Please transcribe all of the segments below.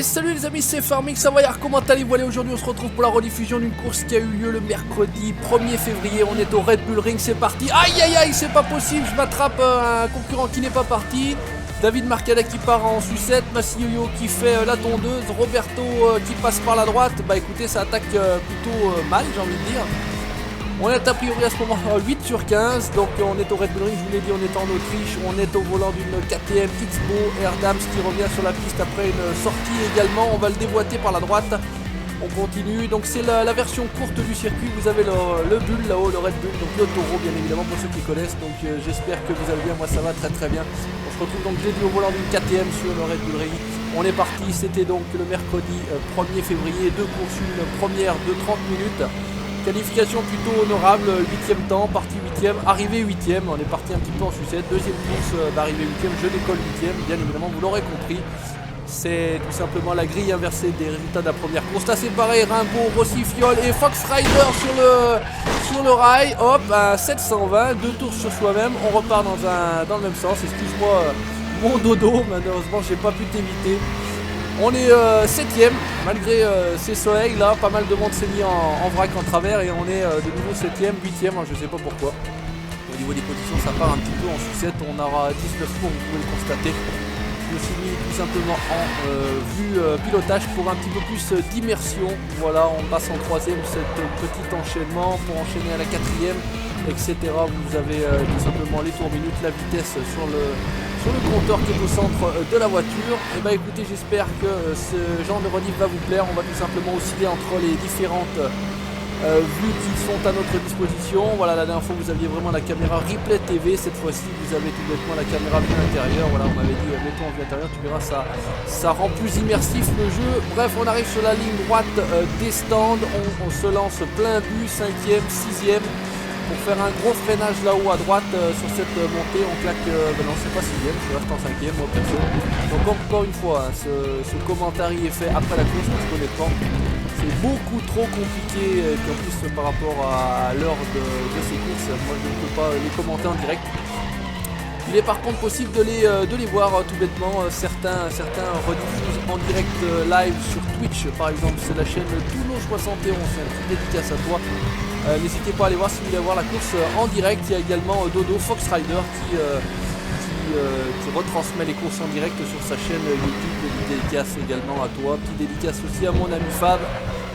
salut les amis, c'est Farming Savoyard, comment allez-vous? Aujourd'hui on se retrouve pour la rediffusion d'une course qui a eu lieu le mercredi 1er février. On est au Red Bull Ring, c'est parti. Aïe aïe aïe, c'est pas possible, je m'attrape un concurrent qui n'est pas parti. David Marcada qui part en sucette, Massi-Yo-Yo qui fait la tondeuse, Roberto qui passe par la droite. Bah écoutez, ça attaque plutôt mal, j'ai envie de dire. On est a priori à ce moment 8 sur 15, donc on est au Red Bull Ring, je vous l'ai dit, on est en Autriche, on est au volant d'une KTM Xbo Erdams qui revient sur la piste après une sortie également, on va le déboîter par la droite, on continue, donc c'est la version courte du circuit, vous avez le Bull là-haut, le Red Bull, donc le taureau bien évidemment pour ceux qui connaissent, donc j'espère que vous allez bien, moi ça va très très bien. On se retrouve donc j'ai dit au volant d'une KTM sur le Red Bull Ring, on est parti, c'était donc le mercredi 1er février, deux courses, une première de 30 minutes. Qualification plutôt honorable, 8ème temps, partie 8ème, arrivée 8ème, on est parti un petit peu en sucette, deuxième course d'arrivée 8ème, je décolle 8ème, bien évidemment vous l'aurez compris, c'est tout simplement la grille inversée des résultats de la première course. Là c'est pareil, Rimbaud, Rossi, Fiol et Fox Rider sur le rail, hop, à 720, deux tours sur soi-même, on repart dans le même sens, excuse-moi mon dodo, malheureusement j'ai pas pu t'éviter. On est 7ème, malgré ces soleils là, pas mal de monde s'est mis en vrac en travers et on est de nouveau 7ème, 8ème, je sais pas pourquoi. Au niveau des positions ça part un petit peu en sucette, on aura 19 tours, vous pouvez le constater. Je me suis mis tout simplement en vue pilotage pour un petit peu plus d'immersion. Voilà, on passe en 3ème, cet petit enchaînement pour enchaîner à la 4ème, etc. Vous avez tout simplement les tours minutes, la vitesse sur le compteur qui est au centre de la voiture. Et bah écoutez, j'espère que ce genre de rediff va vous plaire. On va tout simplement osciller entre les différentes vues qui sont à notre disposition. Voilà, la dernière fois vous aviez vraiment la caméra replay TV, cette fois-ci vous avez tout bêtement la caméra vue intérieure. Voilà, on m'avait dit mettons en vue intérieure, tu verras, ça rend plus immersif le jeu. Bref, on arrive sur la ligne droite des stands, on se lance plein but, 5ème, 6ème. Pour faire un gros freinage là-haut à droite sur cette montée, on claque, non c'est pas 6ème, je reste en 5ème moi perso. Donc encore une fois, hein, ce commentaire est fait après la course parce qu'honnêtement c'est beaucoup trop compliqué, et puis en plus par rapport à l'heure de ces courses, moi je ne peux pas les commenter en direct. Il est par contre possible de les voir tout bêtement, certains rediffusent en direct live sur Twitch par exemple, c'est la chaîne Toulo71, c'est un petit dédicace à toi. N'hésitez pas à aller voir si vous voulez voir la course en direct. Il y a également Dodo Fox Rider qui retransmet les courses en direct sur sa chaîne YouTube. Dédicace également à toi, petit dédicace aussi à mon ami Fab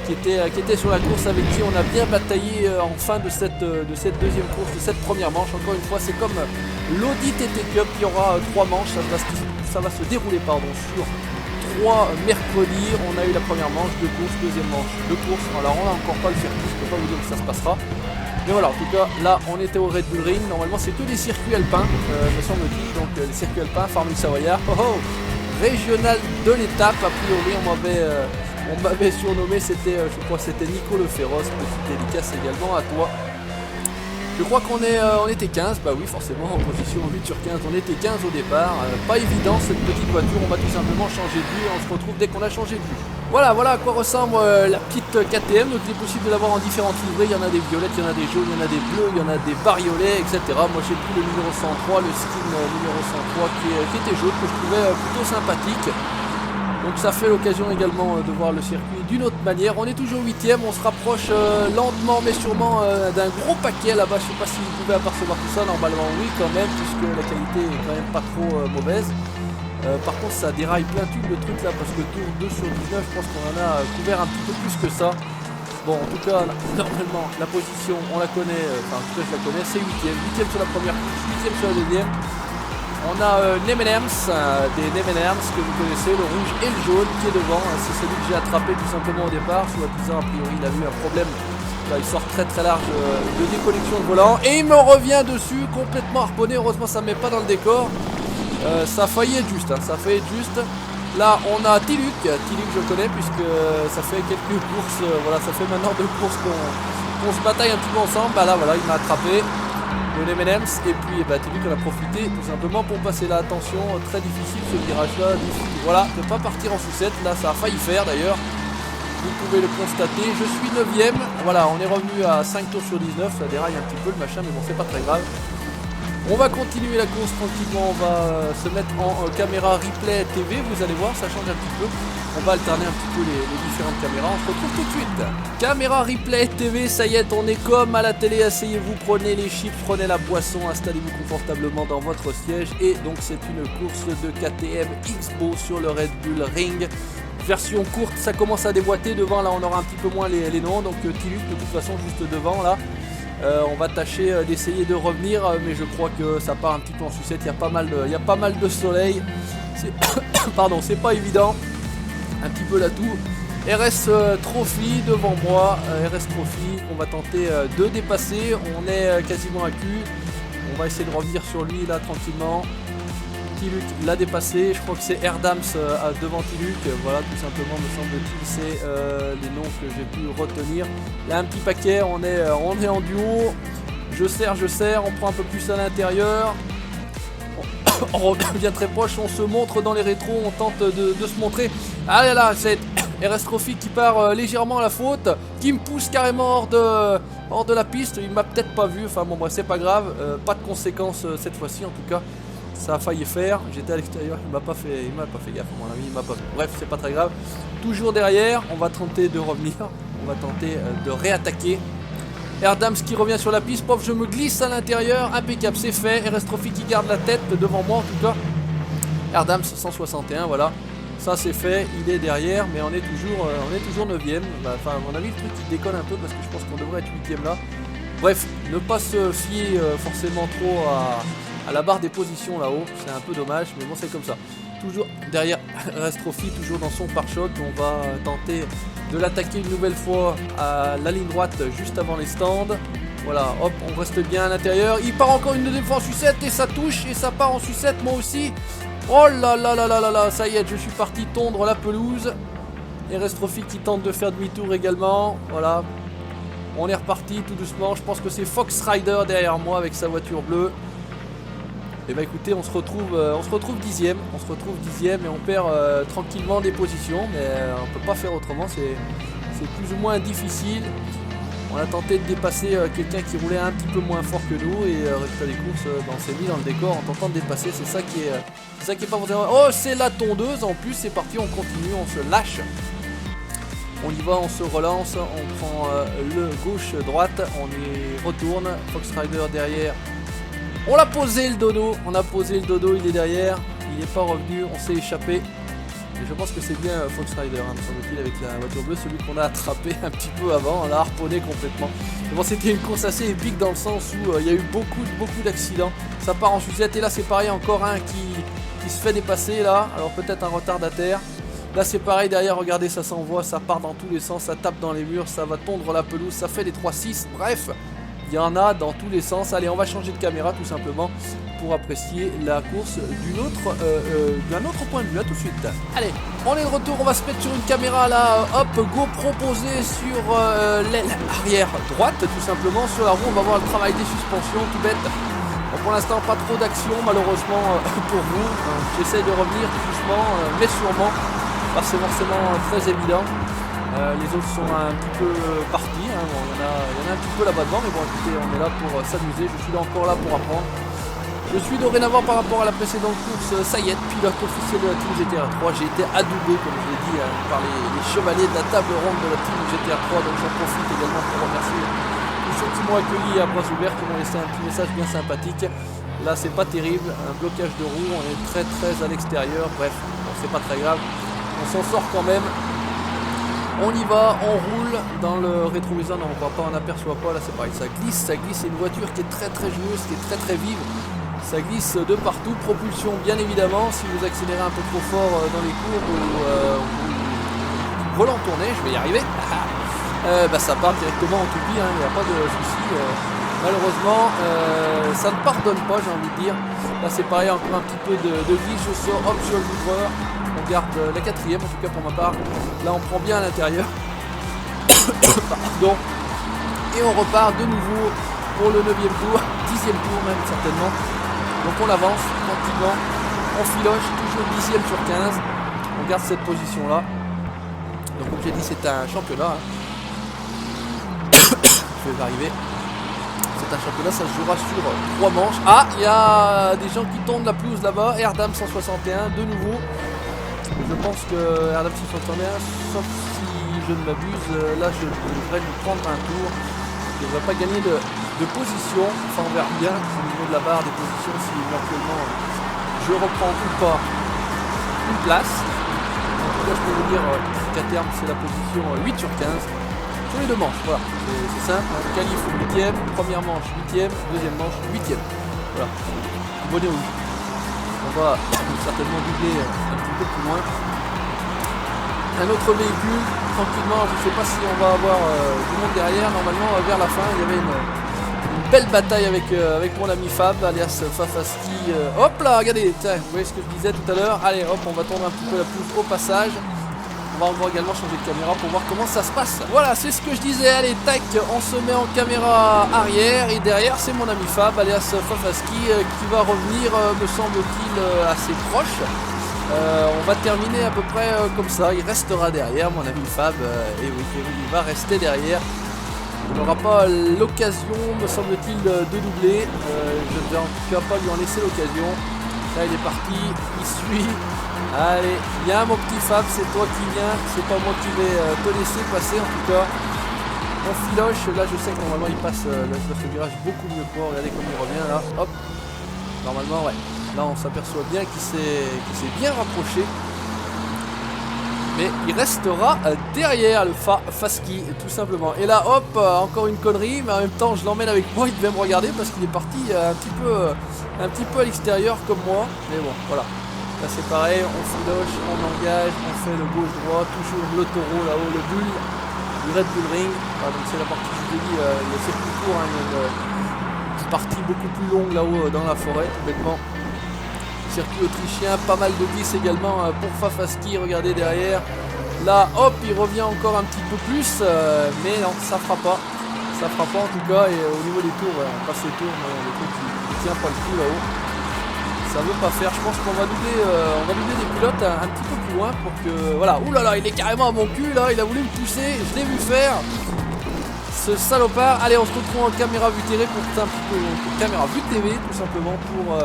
qui était sur la course, avec qui on a bien bataillé en fin de cette deuxième course, de cette première manche. Encore une fois, c'est comme l'Audi TT Cup, il y aura 3 manches, ça va se dérouler sur 3 mercredis. On a eu la première manche, 2 courses, deuxième manche, 2 courses. Alors on n'a encore pas le circuit, je ne peux pas vous dire que ça se passera. Mais voilà, en tout cas, là on était au Red Bull Ring. Normalement c'est que des circuits alpins, me semble-t-il. Donc les circuits alpins, Farming Savoyard. Régional de l'étape, a priori on m'avait surnommé, c'était, je crois c'était Nico Le Féroce, petite dédicace également à toi. Je crois qu'on était 15, bah oui forcément en position 8 sur 15, on était 15 au départ, pas évident cette petite voiture, on va tout simplement changer de vue, on se retrouve dès qu'on a changé de vue. Voilà à quoi ressemble la petite KTM, donc il est possible de l'avoir en différentes livrées, il y en a des violettes, il y en a des jaunes, il y en a des bleus, il y en a des bariolets, etc. Moi j'ai pris le numéro 103, le skin numéro 103 qui était jaune, que je trouvais plutôt sympathique. Donc ça fait l'occasion également de voir le circuit d'une autre manière. On est toujours 8ème, on se rapproche lentement mais sûrement d'un gros paquet là-bas. Je ne sais pas si vous pouvez apercevoir tout ça, normalement oui quand même, puisque la qualité est quand même pas trop mauvaise. Par contre ça déraille plein tube le truc là, parce que tour 2 sur 19, je pense qu'on en a couvert un petit peu plus que ça. Bon en tout cas, normalement la position on la connaît, enfin en tout cas je la connais, c'est 8ème. 8ème sur la première course, 8ème sur la deuxième. On a M&M's, des M&M's que vous connaissez, le rouge et le jaune qui est devant. C'est celui que j'ai attrapé tout simplement au départ, soi-disant a priori il a eu un problème. Là, il sort très très large de déconnexion de volant et il me revient dessus complètement harponné. Heureusement ça ne met pas dans le décor. Ça a failli être juste, ça a failli être juste. Là on a Tiluk je connais puisque ça fait quelques courses, voilà, ça fait maintenant 2 courses qu'on se bataille un petit peu ensemble. Bah là voilà, il m'a attrapé. Le M&M's et puis Tiluk on a profité tout simplement pour passer là. Attention, très difficile ce virage là, voilà, ne pas partir en sucette, là ça a failli faire d'ailleurs, vous pouvez le constater. Je suis 9ème, voilà, on est revenu à 5 tours sur 19, ça déraille un petit peu le machin mais bon c'est pas très grave. On va continuer la course tranquillement, on va se mettre en caméra replay TV, vous allez voir ça change un petit peu. On va alterner un petit peu les différentes caméras. On se retrouve tout de suite. Caméra replay TV, ça y est, on est comme à la télé. Asseyez-vous, prenez les chips, prenez la boisson, installez-vous confortablement dans votre siège. Et donc c'est une course de KTM X-Bo sur le Red Bull Ring. Version courte, ça commence à déboîter. Devant là on aura un petit peu moins les noms. Donc Tiluk de toute façon juste devant là. On va tâcher d'essayer de revenir, mais je crois que ça part un petit peu en sucette. Il y a pas mal de soleil. Pardon, c'est pas évident. Un petit peu là tout. RS Trophy devant moi. RS Trophy, on va tenter de dépasser. On est quasiment à cul. On va essayer de revenir sur lui là tranquillement. Tiluk l'a dépassé. Je crois que c'est Erdams devant Tiluk. Voilà, tout simplement, me semble-t-il, c'est les noms que j'ai pu retenir. Là, un petit paquet. On est en duo. Je serre. On prend un peu plus à l'intérieur. On revient très proche, on se montre dans les rétros, on tente de se montrer. Ah là, c'est RS Trophy qui part légèrement à la faute, qui me pousse carrément hors de la piste. Il m'a peut-être pas vu, enfin bon bref, c'est pas grave, pas de conséquences cette fois-ci en tout cas. Ça a failli faire, j'étais à l'extérieur, il m'a pas fait gaffe à mon avis, il m'a pas vu. Bref, c'est pas très grave. Toujours derrière, on va tenter de revenir, on va tenter de réattaquer. Erdams qui revient sur la piste, pof, je me glisse à l'intérieur, impeccable, c'est fait. RS Trophy qui garde la tête devant moi en tout cas. Erdams 161, voilà, ça c'est fait, il est derrière, mais on est toujours 9ème. Enfin, à mon avis, le truc il déconne un peu parce que je pense qu'on devrait être 8ème là. Bref, ne pas se fier forcément trop à la barre des positions là-haut, c'est un peu dommage, mais bon, c'est comme ça. Toujours derrière RS Trophy, toujours dans son pare-choc, on va tenter de l'attaquer une nouvelle fois à la ligne droite juste avant les stands. Voilà, hop, on reste bien à l'intérieur. Il part encore une deuxième fois en sucette et ça touche et ça part en sucette moi aussi. Oh là là là là là là, ça y est, je suis parti tondre la pelouse. RS Trophy qui tente de faire demi-tour également. Voilà, on est reparti tout doucement. Je pense que c'est Fox Rider derrière moi avec sa voiture bleue. Et bah écoutez, on se retrouve 10ème, et on perd tranquillement des positions, mais on peut pas faire autrement, c'est plus ou moins difficile. On a tenté de dépasser quelqu'un qui roulait un petit peu moins fort que nous, et résultat des courses, on s'est mis dans le décor en tentant de dépasser, c'est ça qui est pas vraiment... Oh, c'est la tondeuse en plus, c'est parti, on continue, on se lâche. On y va, on se relance, on prend le gauche-droite, on y retourne, Fox Rider derrière. On l'a posé le dodo, il est derrière, il n'est pas revenu, on s'est échappé. Et je pense que c'est bien Fox Rider, me semble-t-il, avec la voiture bleue, celui qu'on a attrapé un petit peu avant, on l'a harponné complètement. Mais bon, c'était une course assez épique dans le sens où il y a eu beaucoup d'accidents. Ça part en sucette et là c'est pareil, encore un qui se fait dépasser là, alors peut-être un retardataire. Là c'est pareil, derrière, regardez, ça s'envoie, ça part dans tous les sens, ça tape dans les murs, ça va tondre la pelouse, ça fait les 3-6, bref. Il y en a dans tous les sens. Allez, on va changer de caméra tout simplement pour apprécier la course d'un autre point de vue. À tout de suite. Allez, on est de retour. On va se mettre sur une caméra là. Hop, GoPro posée sur l'aile arrière droite tout simplement. Sur la roue, on va voir le travail des suspensions, tout bête. Bon, pour l'instant, pas trop d'action malheureusement pour vous. J'essaie de revenir tout doucement, mais sûrement. Pas c'est forcément très évident. Les autres sont un petit peu partis, hein. Bon, il y en a un petit peu là-bas devant, mais bon écoutez, on est là pour s'amuser, je suis là encore là pour apprendre. Je suis dorénavant par rapport à la précédente course, ça y est, pilote officiel de la Team GTR 3, j'ai été adoubé comme je l'ai dit par les chevaliers de la table ronde de la Team GTR 3, donc j'en profite également pour remercier tous ceux qui m'ont accueilli à bras ouverts, qui m'ont laissé un petit message bien sympathique. Là c'est pas terrible, un blocage de roue, on est très à l'extérieur, bref, bon, c'est pas très grave, on s'en sort quand même. On y va, on roule dans le rétroviseur, non, on voit pas, on n'aperçoit pas, là c'est pareil, ça glisse, c'est une voiture qui est très joueuse, qui est très vive, ça glisse de partout, propulsion bien évidemment, si vous accélérez un peu trop fort dans les courbes ou volant tourné, je vais y arriver, ça part directement en toupie, il n'y a pas de souci, malheureusement ça ne pardonne pas, j'ai envie de dire, là c'est pareil, encore un petit peu de glisse, je sors, hop, sur le ouvreur. On garde la 4ème en tout cas pour ma part. Là on prend bien à l'intérieur. Pardon. Et on repart de nouveau pour le 9ème tour, 10ème tour même certainement. Donc on avance tranquillement, on filoche, toujours 10ème sur 15. On garde cette position là. Donc comme j'ai dit c'est un championnat. Je vais arriver. C'est un championnat, ça se jouera sur 3 manches. Ah, il y a des gens qui tombent la pelouse là-bas. Erdam 161 de nouveau. je pense que RW61, sauf si je ne m'abuse, là je devrais lui prendre un tour. Je ne devrais pas gagner de position. Enfin, on verra bien au niveau de la barre des positions si éventuellement je reprends ou pas une place. En tout cas, je peux vous dire qu'à terme, c'est la position 8 sur 15 sur les 2 manches. Voilà, c'est simple. Qualif 8ème, première manche 8ème, deuxième manche 8ème. Voilà, bonnet rouge. On va certainement doubler un petit peu plus loin. Un autre véhicule, tranquillement, je ne sais pas si on va avoir du monde derrière. Normalement, vers la fin, il y avait une belle bataille avec mon ami Fab, alias Fafaski. Hop là, regardez, tiens, vous voyez ce que je disais tout à l'heure. Allez, hop, on va tourner un petit peu la pousse au passage. On va encore également changer de caméra pour voir comment ça se passe. Voilà, c'est ce que je disais. Allez, tac, on se met en caméra arrière. Et derrière, c'est mon ami Fab, alias Fafaski, qui va revenir, me semble-t-il, assez proche. On va terminer à peu près comme ça. Il restera derrière, mon ami Fab. Et oui, il va rester derrière. Il n'aura pas l'occasion, me semble-t-il, de doubler. Je ne vais en tout cas pas lui en laisser l'occasion. Là, il est parti. Il suit. Allez, viens mon petit Fab, c'est toi qui viens, c'est pas moi qui vais te laisser passer en tout cas. On filoche, là je sais que normalement il passe le virage beaucoup mieux que moi, regardez comme il revient là, hop. Normalement ouais, là on s'aperçoit bien qu'il s'est bien rapproché. Mais il restera derrière le Faski tout simplement. Et là hop, encore une connerie, mais en même temps je l'emmène avec moi, il devait me regarder parce qu'il est parti un petit peu à l'extérieur comme moi. Mais bon, voilà. Là c'est pareil, on filoche, on engage, on fait le gauche-droit, toujours le taureau là-haut, le bull, du Red Bull Ring. Ah, donc c'est la partie, je vous ai dit, c'est plus court, hein, il y a une partie beaucoup plus longue là-haut dans la forêt, tout bêtement. Circuit autrichien, pas mal de glisse également pour Fafaski, regardez derrière. Là, hop, il revient encore un petit peu plus, mais non, ça fera pas. Ça fera pas en tout cas, et au niveau des tours, on passe les tours, mais le truc il tient pas le coup là-haut. Ça veut pas faire, je pense qu'on va doubler des pilotes un petit peu plus loin pour que... Voilà, oulala, il est carrément à mon cul là, il a voulu me pousser, je l'ai vu faire. Ce salopard. Allez, on se retrouve en caméra vue TV pour un petit peu... Caméra vue TV tout simplement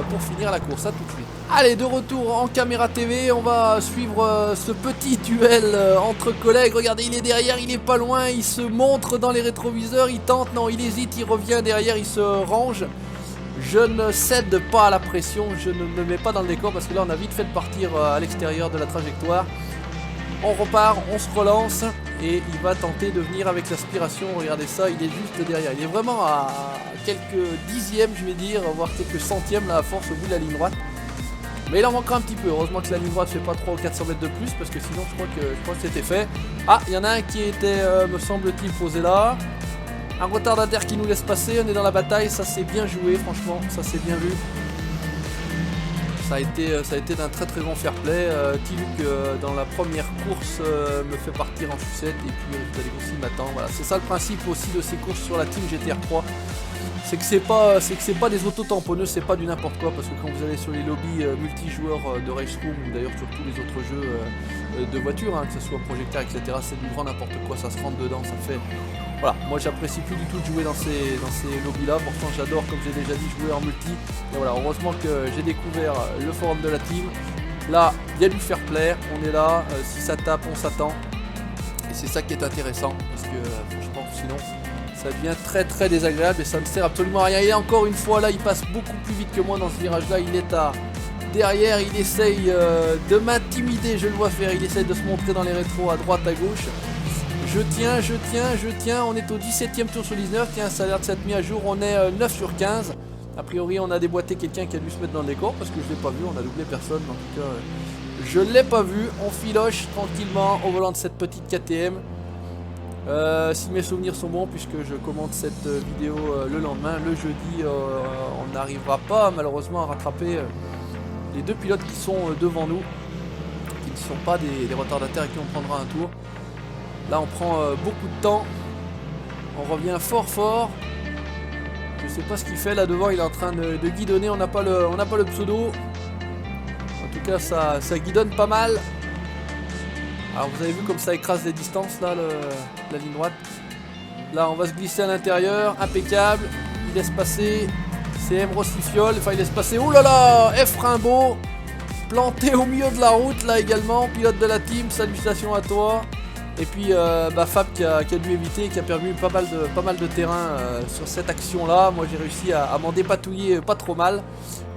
pour finir la course, à tout de suite. Allez, de retour en caméra TV, on va suivre ce petit duel entre collègues. Regardez, il est derrière, il est pas loin, il se montre dans les rétroviseurs, il tente, non, il hésite, il revient derrière, il se range. Je ne cède pas à la pression, je ne me mets pas dans le décor parce que là on a vite fait de partir à l'extérieur de la trajectoire. On repart, on se relance et il va tenter de venir avec l'aspiration. Regardez ça, il est juste derrière. Il est vraiment à quelques dixièmes, je vais dire, voire quelques centièmes là à force au bout de la ligne droite. Mais il en manquera un petit peu. Heureusement que la ligne droite fait pas 300 ou 400 mètres de plus parce que sinon je crois que c'était fait. Ah, il y en a un qui était, me semble-t-il, posé là. Un retardataire qui nous laisse passer, on est dans la bataille, ça c'est bien joué franchement, ça c'est bien vu. Ça a été d'un très très bon fair play. Tiluk dans la première course me fait partir en sucette et puis vous allez aussi m'attendre. Voilà, c'est ça le principe aussi de ces courses sur la team GTR 3. C'est que c'est pas des autos tamponneux, c'est pas du n'importe quoi, parce que quand vous allez sur les lobbies multijoueurs de Race Room, ou d'ailleurs sur tous les autres jeux de voitures, hein, que ce soit projecteur, etc., c'est du grand n'importe quoi, ça se rentre dedans, ça fait... Voilà, moi j'apprécie plus du tout de jouer dans ces lobbies là, pourtant j'adore, comme j'ai déjà dit, jouer en multi. Et voilà, heureusement que j'ai découvert le forum de la team. Là, il y a du fair play, on est là, si ça tape, on s'attend. Et c'est ça qui est intéressant, parce que franchement, sinon... ça devient très très désagréable et ça ne sert absolument à rien. Et encore une fois là, il passe beaucoup plus vite que moi dans ce virage là, il est à derrière, il essaye de m'intimider, je le vois faire, il essaye de se montrer dans les rétros à droite, à gauche. Je tiens, on est au 17ème tour sur 19, tiens ça a l'air de s'être mis à jour, on est 9 sur 15. A priori on a déboîté quelqu'un qui a dû se mettre dans le décor parce que je l'ai pas vu, on a doublé personne, en tout cas je l'ai pas vu. On filoche tranquillement au volant de cette petite KTM. Si mes souvenirs sont bons, puisque je commente cette vidéo le lendemain, le jeudi, on n'arrivera pas malheureusement à rattraper les deux pilotes qui sont devant nous, qui ne sont pas des retardataires et qui on prendra un tour. Là on prend beaucoup de temps, on revient fort. Je sais pas ce qu'il fait là devant, il est en train de guidonner, on n'a pas le pseudo. En tout cas ça guidonne pas mal. Alors vous avez vu comme ça écrase les distances là, la ligne droite. Là on va se glisser à l'intérieur, impeccable. Il laisse passer, c'est M. Rossifiol, enfin il laisse passer, oh là là, F. Rimbaud. planté au milieu de la route là également, pilote de la team, salutations à toi. Et puis Fab qui a dû éviter, qui a perdu pas mal de terrain sur cette action là. Moi j'ai réussi à m'en dépatouiller pas trop mal.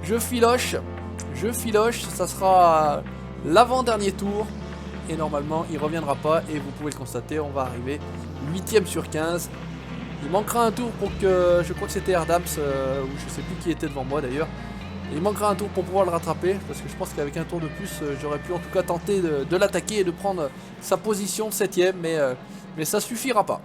Je filoche, ça sera l'avant-dernier tour. Et normalement il reviendra pas et vous pouvez le constater, on va arriver 8ème sur 15. Il manquera un tour pour que, je crois que c'était Erdams, ou je sais plus qui était devant moi d'ailleurs. Il manquera un tour pour pouvoir le rattraper, parce que je pense qu'avec un tour de plus, j'aurais pu en tout cas tenter de l'attaquer et de prendre sa position 7ème, mais ça suffira pas.